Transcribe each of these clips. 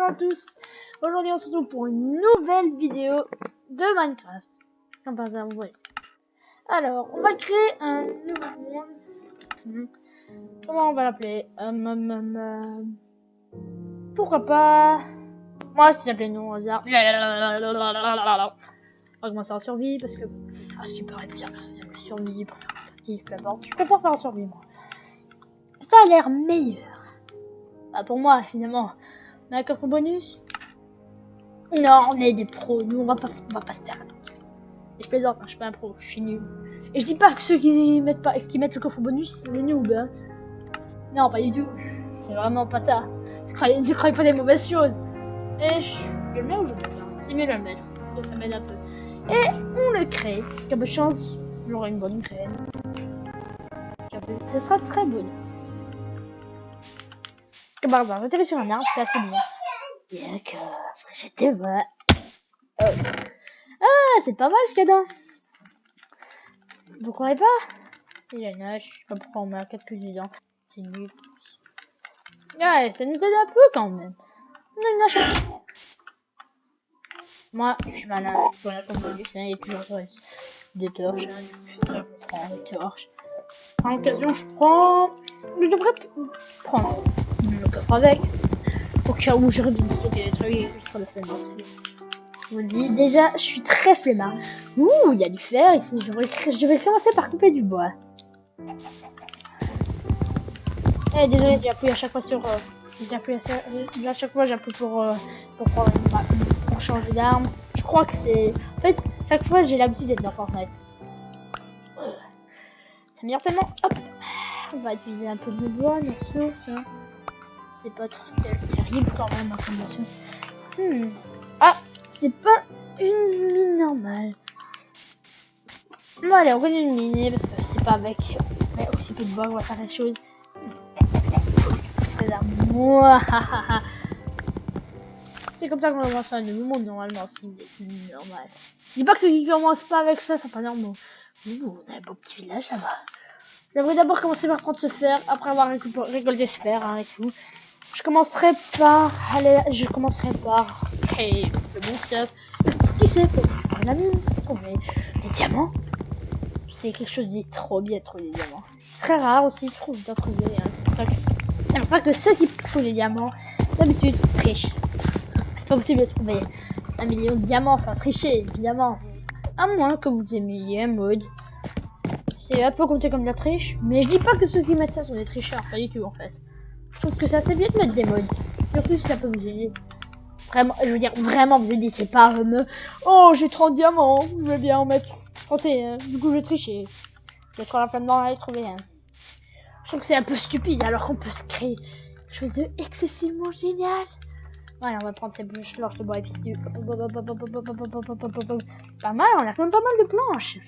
à tous. Aujourd'hui on se retrouve pour une nouvelle vidéo de Minecraft. Comme par hasard, vous voyez. Alors, on va créer un nouveau monde. Comment on va l'appeler? Pourquoi pas... Moi, si j'appelais non au hasard. On va commencer en survie parce que... Ah, ce qui paraît plusieurs personnes aiment la survie pour faire un petit peu importe. Je préfère faire en survie, moi. Ça a l'air meilleur. Bah, pour moi, finalement. Mais un coffre bonus? Non, on est des pros. Nous, on va pas se faire. Et je plaisante, hein, je suis pas un pro, je suis nul. Et je dis pas que ceux qui mettent le coffre bonus, c'est des noobs. Hein. Non, pas du tout. C'est vraiment pas ça. Je croyais pas des mauvaises choses. Et je le mets ou je le mets pas? C'est mieux de le mettre. Ça m'aide un peu. Et on le crée. Avec un peu de chance, j'aurai une bonne graine. Ce sera très bon. Comme par hasard, j'atterris sur un arbre, c'est assez bien. Bien que j'étais vrai. Ah, c'est pas mal ce cadeau. Vous croyez pas? Il y a nage, je sais pas pourquoi on met un 4 que dedans. C'est nul. Ouais, ça nous aide un peu quand même. On a une nage. Moi, je suis malin. Pour la comme bonus, il y a toujours des torches. Je prends des torches. En occasion, je prends. Je devrais prendre le coffre avec. Au cas où j'aurais besoin de stocker des trucs, je ferai la flemmard. Je vous le dis, déjà, je suis très flemmard. Ouh, il y a du fer ici. Je devrais commencer par couper du bois. Eh, désolé, j'ai appuyé à chaque fois sur. J'ai appuyé à chaque fois, j'ai appuyé pour changer d'arme. Je crois que c'est. En fait, chaque fois, j'ai l'habitude d'être dans Fortnite. Ça m'énerve tellement. Hop. On va utiliser un peu de bois, bien sûr. Hein. C'est pas trop terrible quand même, information. Ah, c'est pas une mine normale. Bon, allez, on connaît une mine parce que c'est pas avec. Mais aussi peu de bois, on va faire les choses. C'est comme ça qu'on commence un nouveau monde normalement, c'est normal. Dis pas que ceux qui commencent pas avec ça sont pas normaux. Ouh, on a un beau petit village là-bas. J'aimerais d'abord commencer par prendre ce fer, après avoir récolté ce fer hein, et tout. Je commencerai par créer le bon stuff. Qui sait, peut-être prendre la mine, trouver des diamants. C'est quelque chose de trop bien de trouver des diamants. C'est très rare aussi de trouver. Hein. C'est pour ça que ceux qui trouvent les diamants, d'habitude, trichent. C'est pas possible de trouver 1 million de diamants sans tricher, évidemment. À moins que vous aimiez un mode. C'est un peu compté comme de la triche, mais je dis pas que ceux qui mettent ça sont des tricheurs, pas du tout en fait. Je trouve que c'est assez bien de mettre des modes. Surtout si ça peut vous aider. Vraiment, je veux dire, vraiment vous aider, c'est pas oh, j'ai 30 diamants, je vais bien en mettre 31, du coup je vais tricher. Je vais prendre la flamme dans et trouver un. Je trouve que c'est un peu stupide alors qu'on peut se créer quelque chose de excessivement génial. Voilà, on va prendre ces planches de bois épicé. Pas mal, on a quand même pas mal de planches.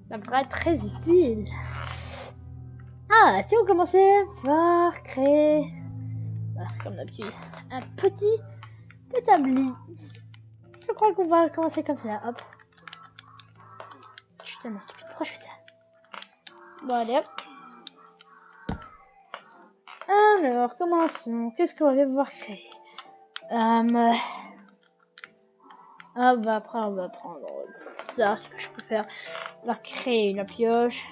Ça pourrait être très utile. Ah, si on commençait par créer, comme d'habitude, un petit établi. Je crois qu'on va commencer comme ça. Hop. Je suis tellement stupide. Pourquoi je fais ça? Bon, allez hop. Alors, commençons. Qu'est-ce qu'on va devoir créer? Après, on va prendre ça, ce que je peux faire. On va créer une pioche.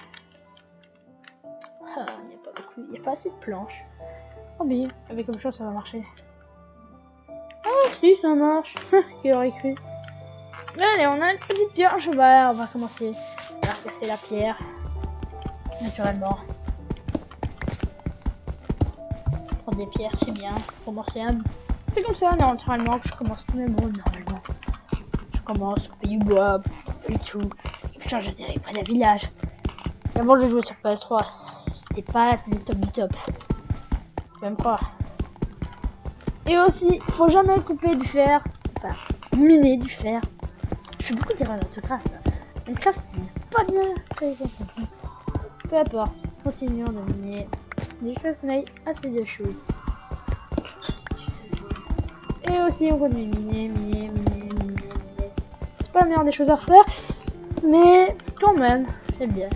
Ah, il n'y a pas beaucoup, il n'y a pas assez de planches. Oh bien, avec comme ça, ça va marcher. Ah si, ça marche. Qui aurait cru? Allez, on a une petite pioche. On va commencer par casser la pierre. Naturellement. Prendre des pierres, c'est bien. Commencer un... C'est comme ça, naturellement, que je commence tous mes mondes, normalement. Je commence, couper du bois, je fais tout. Et puis j'atterris près d'un village. D'abord, j'ai joué sur PS3. C'était pas le top du top. Je vais me croire. Et aussi, faut jamais couper du fer. Enfin, miner du fer. Je fais beaucoup d'erreurs d'orthographe. Minecraft, c'est pas bien. Peu importe. Continuons de miner. Des choses qu'on aille assez de choses. Et aussi, on continue de miner. C'est pas la meilleure des choses à faire. Mais quand même, j'aime bien.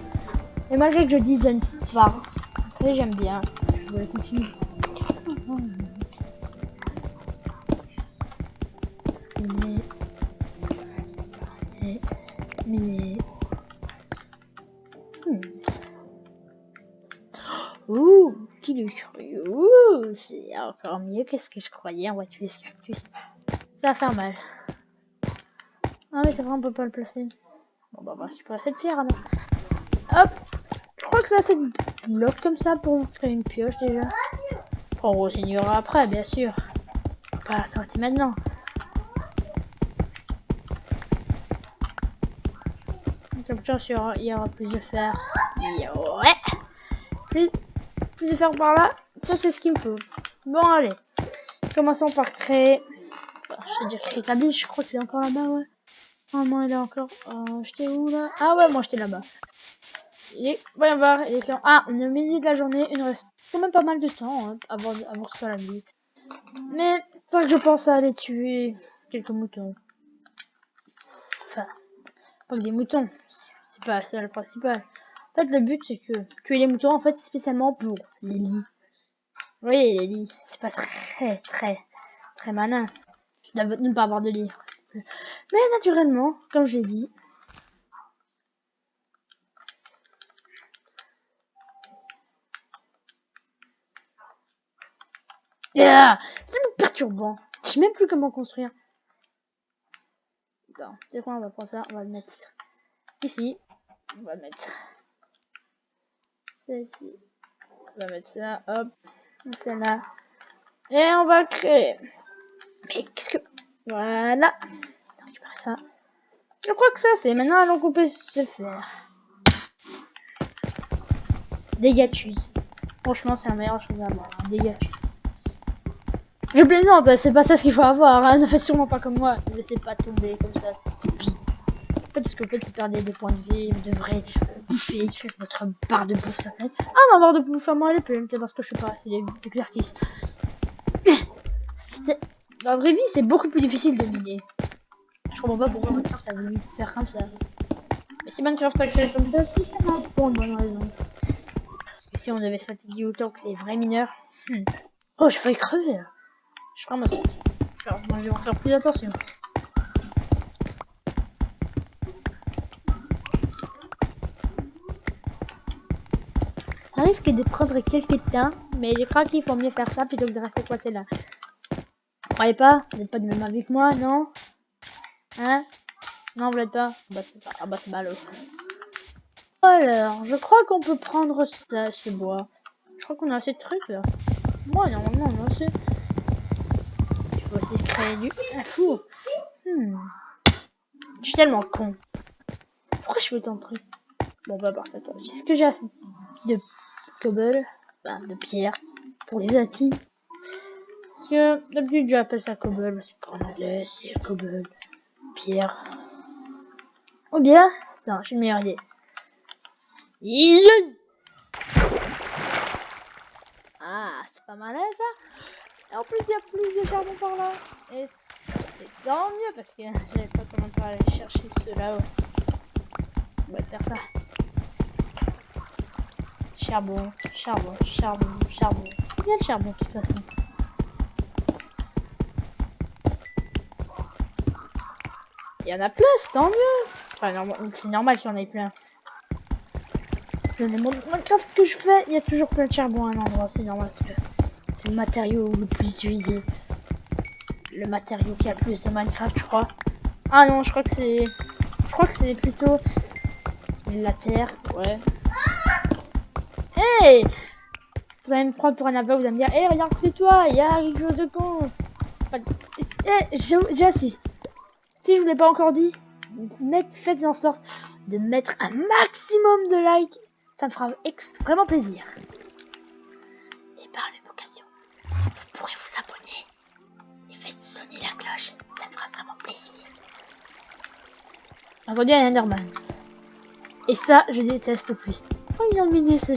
Et malgré que je dis donne pas, j'aime bien. Je vais continuer. qui l'eût cru. Ouh, c'est encore mieux que ce que je croyais. On va tuer ce cactus. Ça va faire mal. Ah mais c'est vrai, on peut pas le placer. Bon bah on va récupérer cette pierre alors. Hop. Je crois que c'est assez de blocs comme ça pour créer une pioche déjà. On resignera après, bien sûr. Pas s'arrêter maintenant. Comme ça, il y aura plus de fer. Ouais. Plus de fer par là. Ça, c'est ce qu'il me faut. Bon, allez. Commençons par créer. Enfin, je vais dire créer ta biche. Je crois qu'il est encore là-bas, ouais. Normalement, il est encore. J'étais où là? Ah ouais, moi j'étais là-bas. Voyons voir. Ah, on est au milieu de la journée. Il nous reste quand même pas mal de temps hein, avant que ce soit la nuit. Mais c'est vrai que je pense à aller tuer quelques moutons. Enfin, pas que des moutons. C'est pas ça le principal. En fait, le but c'est que tuer les moutons, en fait, c'est spécialement pour les lits. Oui, les lits. C'est pas très malin de ne pas avoir de lit. Mais naturellement, comme j'ai dit. Yeah, c'est perturbant. Je sais même plus comment construire. Attends, c'est quoi, on va prendre ça, on va le mettre ici. On va mettre ça ici. On va mettre ça, hop. Celle-là. Et on va créer. Mais qu'est-ce que... Voilà. On va récupérer ça. Je crois que ça c'est. Maintenant allons couper ce fer. Dégatus. Franchement c'est la meilleure chose à avoir. Dégatus. Je plaisante, c'est pas ça ce qu'il faut avoir. Hein. Ne faites sûrement pas comme moi. Ne laissez pas tomber comme ça, c'est stupide. En fait, ce que vous faites, c'est perdre des points de vie. Vous devrez bouffer sur votre barre de bouffe. Ça fait. Ah, ma barre de bouffe à moi elle est pleine. C'est parce que je fais pas assez d'exercice. Dans la vraie vie, c'est beaucoup plus difficile de miner. Je comprends pas pourquoi Minecraft a voulu faire comme ça. Mais si Minecraft a créé comme ça, c'est pour une bonne raison. Parce que si on devait se fatiguer autant que les vrais mineurs. Oh, je failli crever là. Je crois moi, je vais en faire plus attention. Ça risque de prendre quelques temps, mais je crois qu'il faut mieux faire ça plutôt que de rester coincé là. Vous croyez pas? Vous n'êtes pas du même avis que moi, non? Hein? Non, vous l'êtes pas? Ah bah c'est ballot. Alors, je crois qu'on peut prendre ça, ce bois. Je crois qu'on a assez de trucs là. Moi, normalement, on a assez. Il faut aussi créer un four. Je suis tellement con. Pourquoi je fais tant de trucs? Bon, bah, par ça, est-ce que j'ai assez de cobble, enfin, de pierre, pour les ati? Parce que d'habitude, j'appelle ça cobble, c'est pas en anglais, c'est cobble, pierre. Ou bien, non, j'ai une meilleure idée. Ah, c'est pas malin ça. Et en plus, il y a plus de charbon par là. Et c'est tant mieux parce que j'avais pas comment aller chercher ceux là-haut. On va faire ça. Charbon. C'est bien le charbon de toute façon. Il y en a plein, c'est tant mieux. Enfin, c'est normal qu'il y en ait plein. Le Minecraft que je fais, il y a toujours plein de charbon à un endroit, c'est normal. C'est le matériau le plus utilisé. Le matériau qui a le plus de Minecraft, je crois. Ah non, je crois que c'est plutôt la terre, ouais. Hey! Vous allez me prendre pour un aveugle, vous allez me dire, hey, regarde, c'est toi, il y a quelque chose de con. Hey, j'assiste. Si je vous l'ai pas encore dit, faites en sorte de mettre un maximum de likes. Ça me fera vraiment plaisir. Et par la même occasion, vous pourrez vous abonner et faites sonner la cloche. Ça me fera vraiment plaisir. Aujourd'hui, il y a Enderman. Et ça, je déteste le plus. Oh, ils ont miné ce...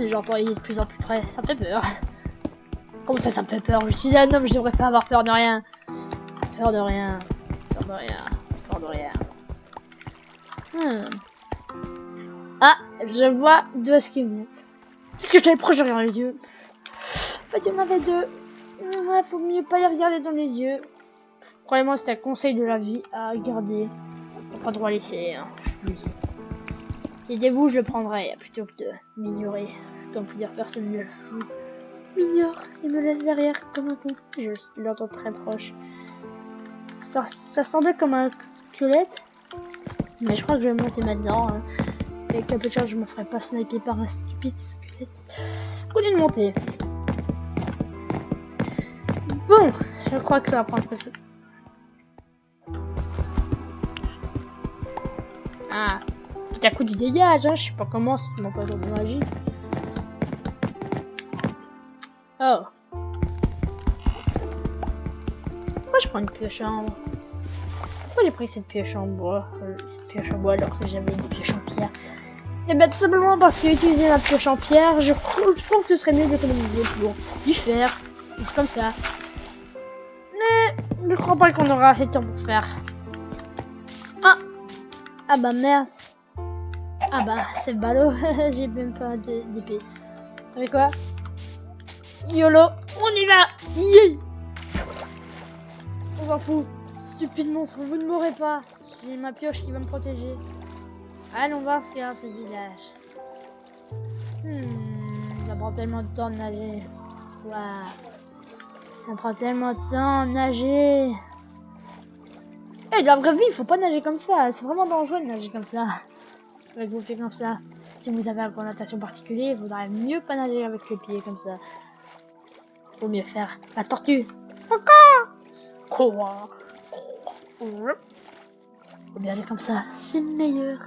J'entends, il est de plus en plus près. Ça me fait peur. Comment ça me fait peur? Je suis un homme, je devrais pas avoir peur de rien. Peur de rien. Peur de rien. Peur de rien. Ah, je vois d'où est-ce qu'il vient. C'est ce que je t'avais proche, je regarde les yeux. En fait, il y en avait deux. Ouais, faut mieux pas les regarder dans les yeux. Croyez-moi, c'est un conseil de la vie à garder. Pas droit à laisser, hein, je vous le dis. Si c'était vous, je le prendrais plutôt que de m'ignorer. Comme pour dire, personne ne le fout. Mignon, il me laisse derrière comme un coup. Je l'entends très proche. Ça semblait comme un squelette. Mais je crois que je vais monter maintenant. Hein. Et qu'à peu de chance, je me ferai pas sniper par un stupide squelette. Continue de monter. Bon, je crois que ça va prendre quelque chose. Ah, petit à coup du dégage, hein. Je sais pas comment, c'est mon pas de magie. Oh. Pourquoi je prends une pioche en bois? Pourquoi j'ai pris cette pioche en bois alors que j'avais une pioche en pierre? Et bien tout simplement parce que utiliser la pioche en pierre, je pense que ce serait mieux d'économiser pour du fer, des trucs comme ça. Mais je crois pas qu'on aura assez de temps pour faire. Ah bah merde. Ah bah c'est ballot, j'ai même pas d'épée. Vous savez quoi? YOLO, on y va! Yeah, on s'en fout. Stupide monstre, vous ne mourrez pas. J'ai ma pioche qui va me protéger. Allons voir ce qu'il y a dans ce village. Ça prend tellement de temps de nager. Waouh. Ça prend tellement de temps de nager. Eh, dans la vraie vie, il faut pas nager comme ça. C'est vraiment dangereux de nager comme ça. Avec vos pieds comme ça. Si vous avez un connotation particulier, il vaudrait mieux pas nager avec les pieds comme ça. Faut mieux faire la tortue. Quoi? Faut bien aller comme ça. C'est meilleur.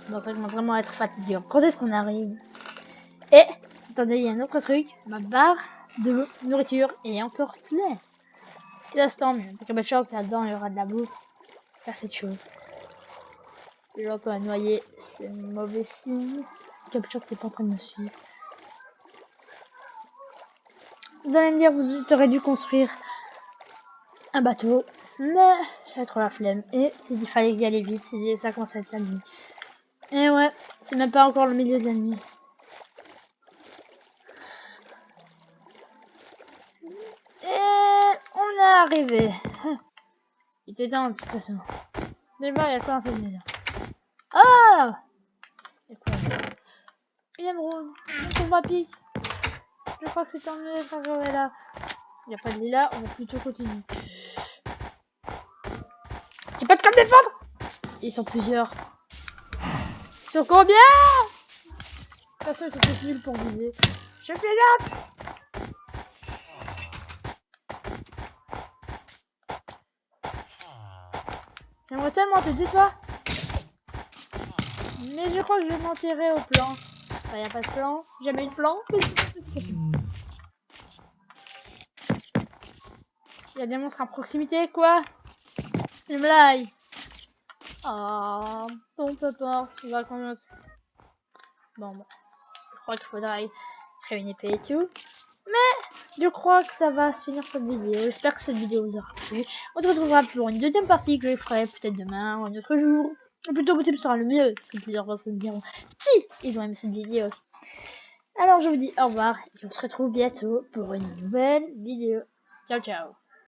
Bon, ça commence vraiment à être fatigant. Quand est-ce qu'on arrive? Et, attendez, il y a un autre truc. Ma barre de nourriture est encore pleine. Petit instant, mais il y a de chance là-dedans, il y aura de la bouffe. Faire cette chose. J'entends un noyer, c'est mauvais signe. Quelque chose qui est pas en train de me suivre. Vous allez me dire, vous aurez dû construire un bateau, mais j'avais trop la flemme. Et il fallait y aller vite, ça commence à être la nuit. Et ouais, c'est même pas encore le milieu de la nuit. Et on est arrivé. Il était temps de toute façon. Mais bon, il y a quoi en fait déjà? Ah! Il y a quoi? Une émeraude, une tombe à pic. Je crois que c'est tant mieux d'être arrivé là. Il n'y a pas de lilas, on va plutôt continuer. J'ai pas de comme défendre. Ils sont plusieurs. Ils sont combien? De toute façon, ils sont tous nuls pour viser. Je fais gaffe. J'aimerais tellement t'aider, toi. Mais je crois que je vais m'enterrer au plan. Enfin, y a pas de plan. Jamais eu de plan. Il y a des monstres à proximité, quoi. C'est une blague. Oh, ton papa. Il va quand même. Bon, bah, je crois qu'il faudra créer une épée et tout. Mais je crois que ça va se finir cette vidéo. J'espère que cette vidéo vous aura plu. On se retrouvera pour une deuxième partie que je ferai peut-être demain ou un autre jour. Ou plutôt possible sera le mieux. Comme plusieurs personnes diront. Si ils ont aimé cette vidéo. Alors je vous dis au revoir et on se retrouve bientôt pour une nouvelle vidéo. Ciao ciao.